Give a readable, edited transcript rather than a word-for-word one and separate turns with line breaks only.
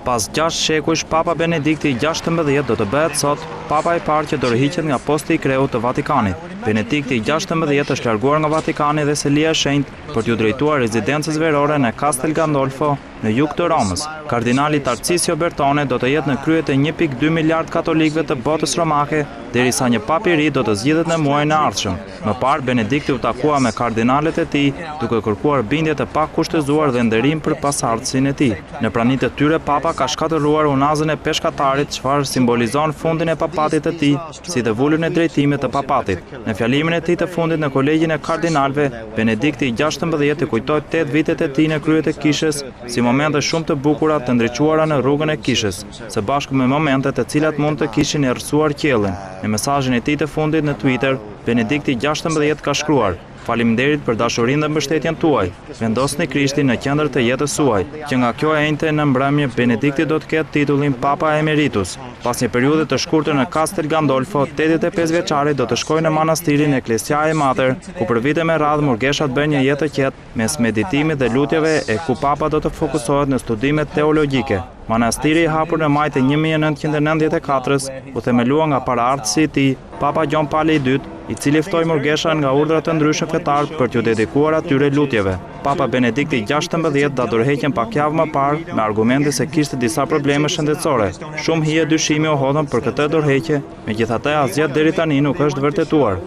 Pas 6 shekujsh, Papa Benedikti XVI do të bëhet sot Papa i parë që dorëhiqet nga posti i kreut të Vatikanit. Benedikti XVI është larguar nga Vatikani dhe Selia e Shenjtë për t'u drejtuar rezidencës verore në Castel Gandolfo në jug të Romës. Kardinali Tarcisio Bertone do të jetë në krye të 1.2 miliard katolikëve të botës romake, derisa një pap i ri do të zgjidhet në muajin e ardhshëm. Më parë Benedikti u takua me kardinalet e tij, duke kërkuar bindje të pakushtëzuar dhe nderim për pasardhësinë e tij. Në pranitë të tyre Papa ka shkatëruar unazën e peshkatarit, çfarë simbolizon fundin e papatit të tij, si dhe vulën e drejtimit të papatit. Në fjalimin e tij të fundit në kolegjin e kardinalëve, Benedikti XVI kujtoi 8 vitet e tij në krye të kishës, si momente shumë të bukura të ndriçuara në rrugën e kishës, së bashku me momente të cilat mund të kishin errësuar qiellin. Në mesazhin e tij të fundit në Twitter, Benedikti XVI ka shkruar: "Faleminderit për dashurinë dhe mbështetjen tuaj. Vendosni Krishtin në qendër të jetës suaj." Që nga kjo enjte në mbrëmje Benedikti do të ketë titullin Papa Emeritus. Pas një periudhe të shkurtër në Castel Gandolfo, 85 vjeçari do të shkojë në manastirin Ecclesiae Mater, ku për vite me radhë murgeshat bën një jetë të qetë mes meditimit dhe lutjeve, e ku Papa do të fokusohet në studimet teologjike. Manastiri i hapur në maj të 1994-s u themelua nga paraardhësi i tij, Papa Gjon Pali II, i cili ftoi murgesha nga urdhra të ndryshme fetare për t'u dedikuar atyre lutjeve. Papa Benedikti XVI da dorëheqjen pak javë më parë me argumente se kishte disa probleme shëndetësore. Shumë hije dyshimi u hodhën për këtë dorëheqje, megjithatë asgjë deri tani nuk është vërtetuar.